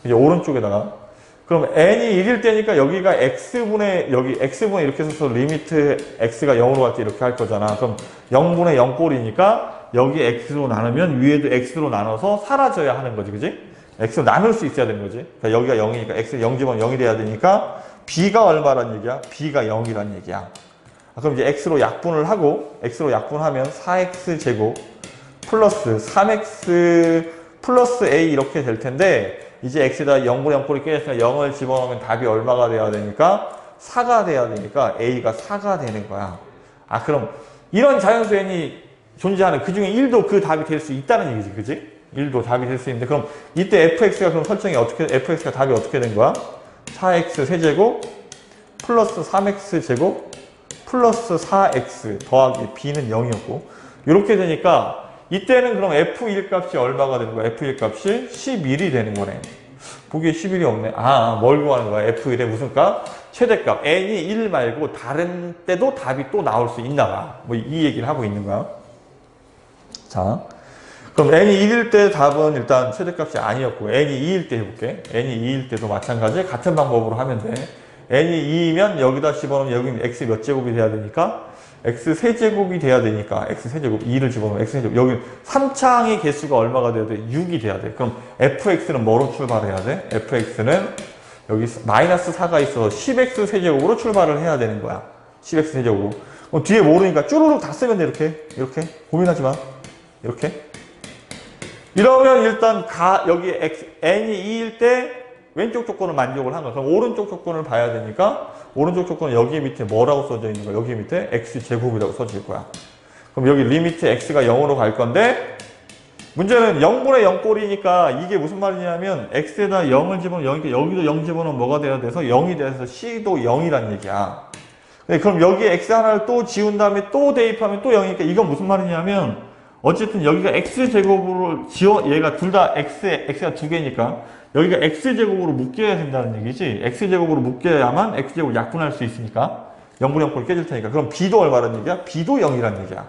이제 오른쪽에다가. 그럼 n이 1일 때니까 여기가 x분의, 여기 x분의 이렇게 써서 리미트 x가 0으로 갈 때 이렇게 할 거잖아. 그럼 0분의 0 꼴이니까 여기 x로 나누면 위에도 x로 나눠서 사라져야 하는 거지, 그지? x로 나눌 수 있어야 되는 거지. 그러니까 여기가 0이니까 x 0 집어넣으면 0이 돼야 되니까 b가 얼마란 얘기야? b가 0이란 얘기야. 그럼 이제 x로 약분을 하고, x로 약분하면 4x 제곱 플러스 3x 플러스 a 이렇게 될 텐데, 이제 x에다 0분의 0 꼴이 깨졌으니까 0을 집어넣으면 답이 얼마가 돼야 되니까 4가 돼야 되니까 a가 4가 되는 거야. 아, 그럼 이런 자연수 n이 존재하는 그 중에 1도 그 답이 될 수 있다는 얘기지, 그지? 1도 답이 될 수 있는데, 그럼 이때 fx가 그럼 설정이 어떻게, fx가 답이 어떻게 된 거야? 4x 세제곱 플러스 3x 제곱 플러스 4x 더하기 b는 0이었고, 이렇게 되니까 이때는 그럼 f1 값이 얼마가 되는 거야? f1 값이 11이 되는 거네. 보기에 11이 없네. 아, 뭘 구하는 거야? f1의 무슨 값? 최대값. n이 1 말고 다른 때도 답이 또 나올 수 있나 봐. 뭐 이 얘기를 하고 있는 거야. 자, 그럼 n이 1일 때 답은 일단 최대값이 아니었고, n이 2일 때 해볼게. n이 2일 때도 마찬가지 같은 방법으로 하면 돼. n이 2이면 여기다 집어넣으면 여기는 x 몇 제곱이 돼야 되니까 x 세제곱이 돼야 되니까 x 세제곱 2를 집어넣으면 x 세제곱, 여기 3창의 개수가 얼마가 돼야 돼? 6이 돼야 돼. 그럼 fx는 뭐로 출발해야 돼? fx는 여기 마이너스 4가 있어서 10x 세제곱으로 출발을 해야 되는 거야. 10x 세제곱으로. 그럼 뒤에 모르니까 쭈루룩 다 쓰면 돼. 이렇게 고민하지 마. 이렇게 이러면 일단 여기 n이 2일 때 왼쪽 조건을 만족을 한 거야. 그럼 오른쪽 조건을 봐야 되니까 오른쪽 조건은 여기 밑에 뭐라고 써져 있는 거야? 여기 밑에 x제곱이라고 써질 거야. 그럼 여기 리미트 x가 0으로 갈 건데, 문제는 0분의 0 꼴이니까 이게 무슨 말이냐면 x에다 0을 집어넣으면 0이니까 여기도 0 집어넣으면 뭐가 돼야 돼서 0이 돼서 c도 0이란 얘기야. 그럼 여기에 x 하나를 또 지운 다음에 또 대입하면 또 0이니까 이건 무슨 말이냐면 어쨌든 여기가 x제곱으로 얘가 둘 다 x가 두 개니까 여기가 x제곱으로 묶여야 된다는 얘기지. x제곱으로 묶여야만 x제곱 약분할 수 있으니까 0분의 0 꼴이 깨질 테니까. 그럼 b도 얼마란 얘기야? b도 0이란 얘기야.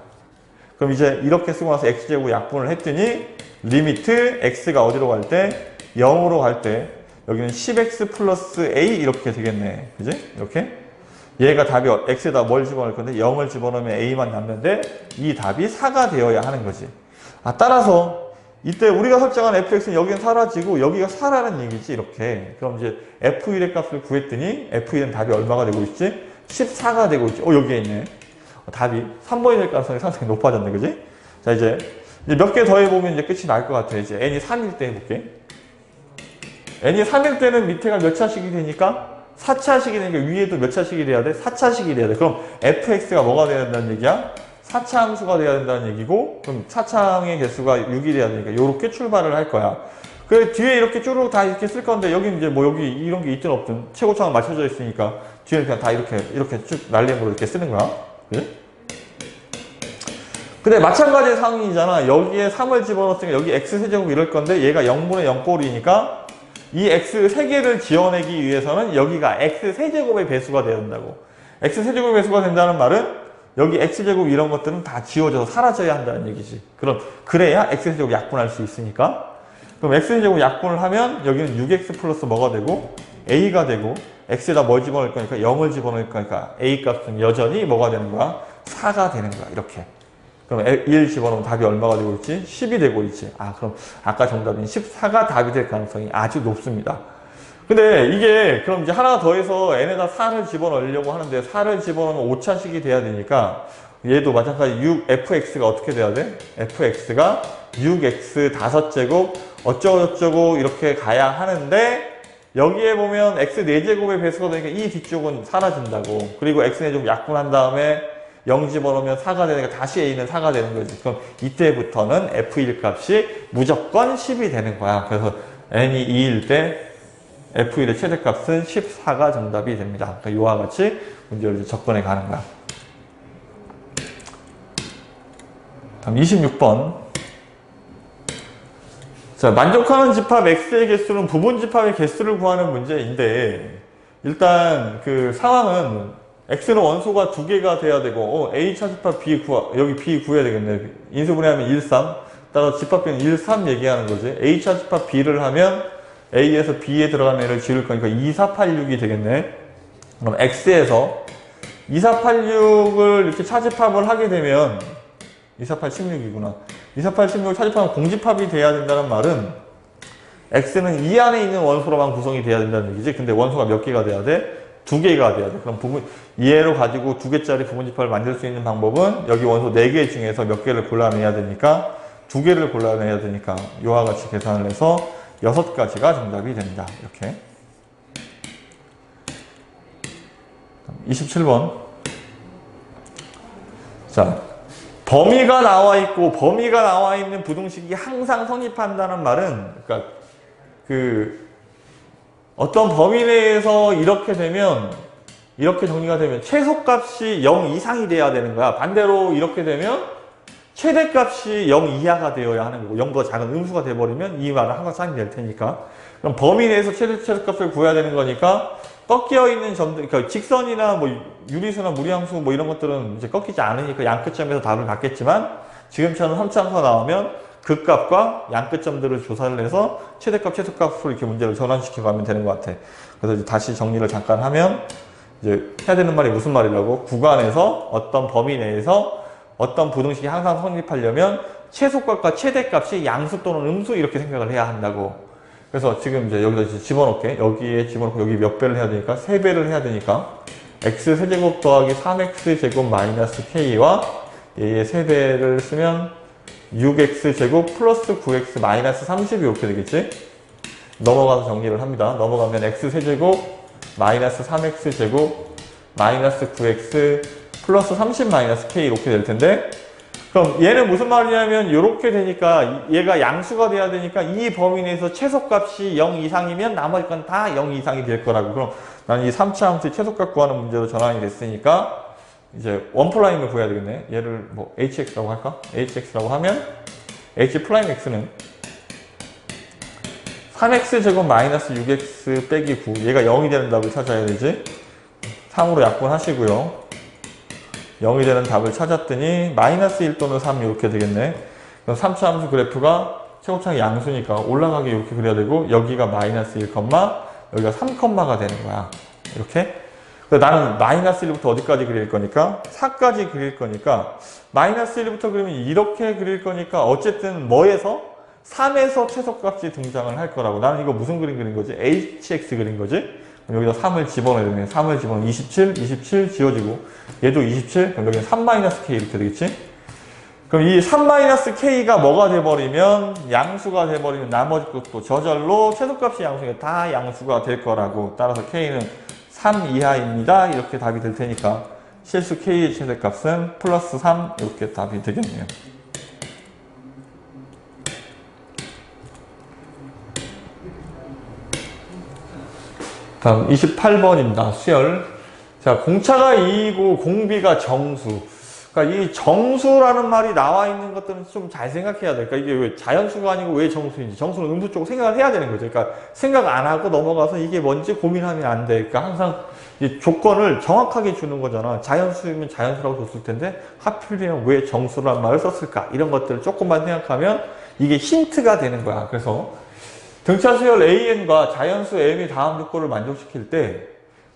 그럼 이제 이렇게 쓰고 나서 x제곱 약분을 했더니 리미트 x가 어디로 갈 때? 0으로 갈 때 여기는 10x 플러스 a 이렇게 되겠네. 그지? 이렇게. 얘가 답이 x에다 뭘 집어넣을 건데 0을 집어넣으면 a만 남는데 이 답이 4가 되어야 하는 거지. 아, 따라서 이때 우리가 설정한 fx는 여기는 사라지고 여기가 4라는 얘기지. 이렇게. 그럼 이제 f1의 값을 구했더니 f1은 답이 얼마가 되고 있지? 14가 되고 있지. 여기에 있네. 답이 3번이 될 가능성이 상당히 높아졌네. 그지? 자, 이제 몇 개 더 해보면 이제 끝이 날 것 같아. 이제 n이 3일 때 해볼게. n이 3일 때는 밑에가 몇 차식이 되니까 4차식이 되니까 위에도 몇 차식이 돼야 돼? 4차식이 돼야 돼. 그럼 fx가 뭐가 돼야 된다는 얘기야? 4차 함수가 돼야 된다는 얘기고, 그럼 4창의 개수가 6이 돼야 되니까 요렇게 출발을 할 거야. 그 뒤에 이렇게 쭈루룩 다 이렇게 쓸 건데 여기 이제 뭐 여기 이런 게 있든 없든 최고차가 맞춰져 있으니까 뒤에는 그냥 다 이렇게 쭉 날림으로 이렇게 쓰는 거야. 그래? 근데 마찬가지의 상황이잖아. 여기에 3을 집어넣었으니까 여기 x세제곱 이럴 건데 얘가 0분의 0 꼴이니까 이 x 3개를 지어내기 위해서는 여기가 x세제곱의 배수가 돼야 된다고. x세제곱의 배수가 된다는 말은 여기 x제곱 이런 것들은 다 지워져서 사라져야 한다는 얘기지. 그래야 x세제곱 약분할 수 있으니까. 그럼 x제곱 약분을 하면 여기는 6x 플러스 뭐가 되고 a가 되고 x에다 뭘 집어넣을 거니까 0을 집어넣을 거니까 a 값은 여전히 뭐가 되는 거야? 4가 되는 거야. 이렇게. 그럼 1 집어넣으면 답이 얼마가 되고 있지? 10이 되고 있지. 아, 그럼 아까 정답인 14가 답이 될 가능성이 아주 높습니다. 근데 이게 그럼 이제 하나 더해서 n에다 4를 집어넣으려고 하는데 4를 집어넣으면 5차식이 돼야 되니까 얘도 마찬가지 fx가 어떻게 돼야 돼? fx가 6x 5제곱 어쩌고저쩌고 이렇게 가야 하는데 여기에 보면 x 4제곱의 배수가 되니까 이 뒤쪽은 사라진다고. 그리고 x 4제곱 약분한 다음에 0 집어넣으면 4가 되니까 다시 a는 4가 되는 거지. 그럼 이때부터는 f1 값이 무조건 10이 되는 거야. 그래서 n이 2일 때 f1의 최대값은 14가 정답이 됩니다. 그러니까 이와 같이 문제를 접근해 가는 거야. 다음 26번. 자, 만족하는 집합 x의 개수는 부분 집합의 개수를 구하는 문제인데, 일단 그 상황은 x는 원소가 2개가 돼야 되고 a차 집합 b 여기 b 구해야 되겠네. 인수분해하면 1, 3. 따라서 집합비는 1, 3 얘기하는 거지. a차 집합 b를 하면 A에서 B에 들어가는 애를 지울 거니까 2486이 되겠네. 그럼 X에서 2486을 이렇게 차집합을 하게 되면 2486이구나. 2486을 차집하면 공집합이 돼야 된다는 말은 X는 이 안에 있는 원소로만 구성이 돼야 된다는 얘기지. 근데 원소가 몇 개가 돼야 돼? 2개가 돼야 돼. 그럼 이해로 가지고 2개짜리 부분집합을 만들 수 있는 방법은 여기 원소 4개 중에서 몇 개를 골라내야 되니까 2개를 골라내야 되니까 이와 같이 계산을 해서 6가지가 정답이 된다. 이렇게. 27번. 자, 범위가 나와 있고 범위가 나와 있는 부등식이 항상 성립한다는 말은 그러니까 어떤 범위 내에서 이렇게 되면 이렇게 정리가 되면 최소값이 0 이상이 돼야 되는 거야. 반대로 이렇게 되면 최대값이 0 이하가 되어야 하는 거고 0보다 작은 음수가 돼버리면 이 말은 항상 쌍이 될 테니까 그럼 범위 내에서 최소값을 구해야 되는 거니까 꺾여 있는 점들, 그러니까 직선이나 뭐 유리수나 무리함수 뭐 이런 것들은 이제 꺾이지 않으니까 양끝점에서 답을 받겠지만 지금처럼 3차함수가 나오면 극값과 양끝점들을 조사를 해서 최대값, 최소값으로 이렇게 문제를 전환시켜 가면 되는 것 같아. 그래서 이제 다시 정리를 잠깐 하면 이제 해야 되는 말이 무슨 말이라고? 구간에서 어떤 범위 내에서 어떤 부등식이 항상 성립하려면 최소값과 최대값이 양수 또는 음수 이렇게 생각을 해야 한다고. 그래서 지금 이제 여기다 이제 집어넣게. 여기에 집어넣고 여기 몇 배를 해야 되니까 3배를 해야 되니까 x세제곱 더하기 3x제곱 마이너스 k와 얘의 3배를 쓰면 6x제곱 플러스 9x 마이너스 30이 이렇게 되겠지? 넘어가서 정리를 합니다. 넘어가면 x세제곱 마이너스 3x제곱 마이너스 9x 플러스 30 마이너스 k 이렇게 될 텐데 그럼 얘는 무슨 말이냐면 이렇게 되니까 얘가 양수가 돼야 되니까 이 범위 내에서 최소값이 0 이상이면 나머지 건 다 0 이상이 될 거라고. 그럼 난 이 3차 함수의 최소값 구하는 문제로 전환이 됐으니까 이제 원플라임을 구해야 되겠네. 얘를 뭐 hx라고 할까? hx라고 하면 h'x는 3x제곱 마이너스 6x 빼기 9 얘가 0이 되는 답을 찾아야 되지. 3으로 약분하시고요. 0이 되는 답을 찾았더니 마이너스 1 또는 3 이렇게 되겠네. 그럼 3차 함수 그래프가 최고창이 양수니까 올라가게 이렇게 그려야 되고 여기가 마이너스 1, 여기가 3가 되는 거야. 이렇게. 나는 마이너스 1부터 어디까지 그릴 거니까 4까지 그릴 거니까 마이너스 1부터 그리면 이렇게 그릴 거니까 어쨌든 뭐에서? 3에서 최소값이 등장을 할 거라고. 나는 이거 무슨 그림 그린 거지? hx 그린 거지? 그럼 여기다 3을 집어넣어야 되네. 3을 집어넣으면 27 지워지고 얘도 27, 그럼 여기는 3-k 이렇게 되겠지? 그럼 이 3-k가 뭐가 돼버리면 양수가 돼버리면 나머지 것도 저절로 최소값이 양수가 다 양수가 될 거라고. 따라서 k는 3 이하입니다. 이렇게 답이 될 테니까 실수 k의 최대값은 플러스 3 이렇게 답이 되겠네요. 다음 28번입니다. 수열. 자, 공차가 2이고 공비가 정수. 그러니까 이 정수라는 말이 나와 있는 것들은 좀 잘 생각해야 돼. 그러니까 이게 왜 자연수가 아니고 왜 정수인지. 정수는 음수 쪽으로 생각을 해야 되는 거죠. 그러니까 생각 안 하고 넘어가서 이게 뭔지 고민하면 안 돼. 그러니까 항상 이 조건을 정확하게 주는 거잖아. 자연수이면 자연수라고 줬을 텐데 하필이면 왜 정수라는 말을 썼을까? 이런 것들을 조금만 생각하면 이게 힌트가 되는 거야. 그래서 등차 수열 AN과 자연수 M이 다음 조건을 만족시킬 때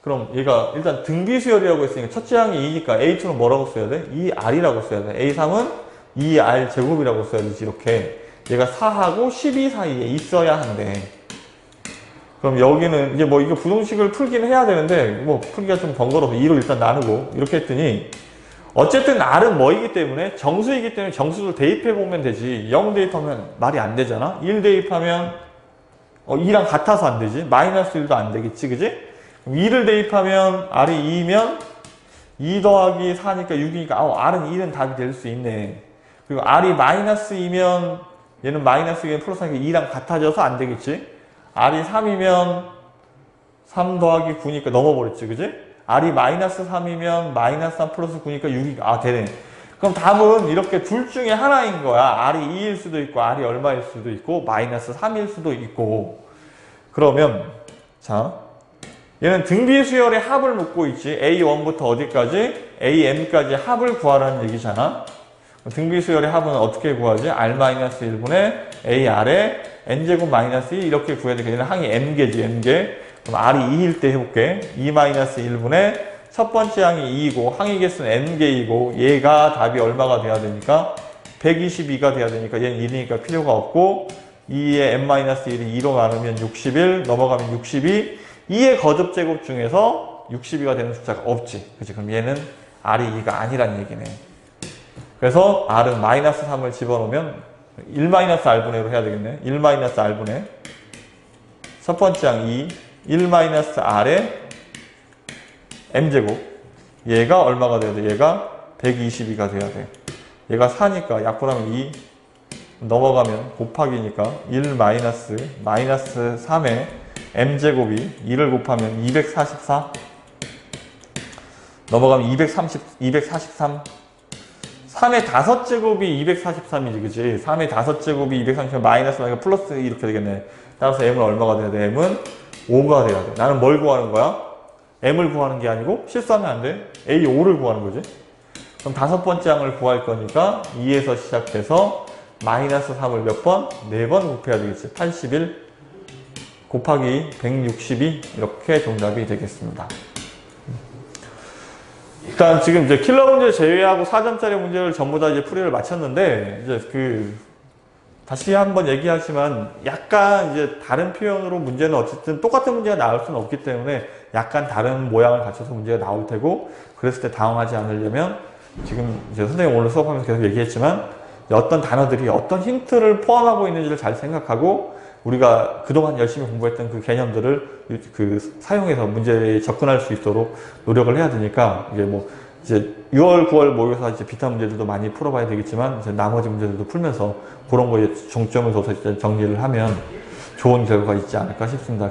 그럼 얘가 일단 등비 수열이라고 했으니까 첫째 항이 2니까 A2는 뭐라고 써야 돼? 2R이라고 써야 돼. A3은 2R 제곱이라고 써야 되지. 이렇게 얘가 4하고 12 사이에 있어야 한대. 그럼 여기는 이제 뭐 이거 부등식을 풀긴 해야 되는데 뭐 풀기가 좀 번거로워서 2로 일단 나누고 이렇게 했더니 어쨌든 R은 뭐이기 때문에 정수이기 때문에 정수를 대입해 보면 되지. 0 대입하면 말이 안 되잖아. 1 대입하면 2랑 같아서 안 되지. 마이너스 1도 안 되겠지. 그지? 2를 대입하면 R이 2면 2 더하기 4니까 6이니까 R은 1은 답이 될 수 있네. 그리고 R이 마이너스 2면 얘는 마이너스 2면 플러스 2랑 같아져서 안 되겠지. R이 3이면 3 더하기 9니까 넘어버렸지. 그지? R이 마이너스 3이면 마이너스 3 플러스 9니까 6이 되네. 그럼 답은 이렇게 둘 중에 하나인 거야. R이 2일 수도 있고 R이 얼마일 수도 있고 마이너스 3일 수도 있고. 그러면 자 얘는 등비 수열의 합을 묻고 있지. A1부터 어디까지? AM까지 합을 구하라는 얘기잖아. 등비수열의 합은 어떻게 구하지? R-1분의 AR에 n제곱 마이너스 2 이렇게 구해야 되겠네. 항이 m개지, m개. 그럼 R이 2일 때 해볼게. 2-1분의 첫 번째 항이 2이고 항의 개수는 n개이고 얘가 답이 얼마가 돼야 되니까 122가 돼야 되니까 얘는 1이니까 필요가 없고 2의 n-1이 2로 나누면 61 넘어가면 62 2의 거듭제곱 중에서 62가 되는 숫자가 없지. 그치? 그럼 얘는 R이 2가 아니란 얘기네. 그래서 R은 마이너스 3을 집어넣으면 1-R분의로 해야 되겠네. 1-R분의 첫 번째 항 2, 1-R의 m제곱. 얘가 얼마가 돼야 돼? 얘가 122가 돼야 돼. 얘가 4니까 약분하면 2 넘어가면 곱하기니까 1-3의 m제곱이 2를 곱하면 244 넘어가면 243 3의 5제곱이 243이지, 그치? 3의 5제곱이 233, 마이너스, 플러스 이렇게 되겠네. 따라서 m은 얼마가 돼야 돼? m은 5가 돼야 돼. 나는 뭘 구하는 거야? m을 구하는 게 아니고, 실수하면 안 돼. A5를 구하는 거지. 그럼 다섯 번째 항을 구할 거니까, 2에서 시작해서, 마이너스 3을 몇 번? 4번 곱해야 되겠지. 81 곱하기 162, 이렇게 정답이 되겠습니다. 일단 지금 이제 킬러 문제 제외하고 4점짜리 문제를 전부 다 이제 풀이를 마쳤는데, 이제 다시 한번 얘기하지만 약간 이제 다른 표현으로 문제는 어쨌든 똑같은 문제가 나올 수는 없기 때문에 약간 다른 모양을 갖춰서 문제가 나올 테고, 그랬을 때 당황하지 않으려면 지금 이제 선생님 오늘 수업하면서 계속 얘기했지만 어떤 단어들이 어떤 힌트를 포함하고 있는지를 잘 생각하고 우리가 그동안 열심히 공부했던 그 개념들을 사용해서 문제에 접근할 수 있도록 노력을 해야 되니까 이게 이제 6월, 9월 모의고사 이제 비슷한 문제들도 많이 풀어봐야 되겠지만 이제 나머지 문제들도 풀면서 그런 거에 중점을 둬서 이제 정리를 하면 좋은 결과가 있지 않을까 싶습니다.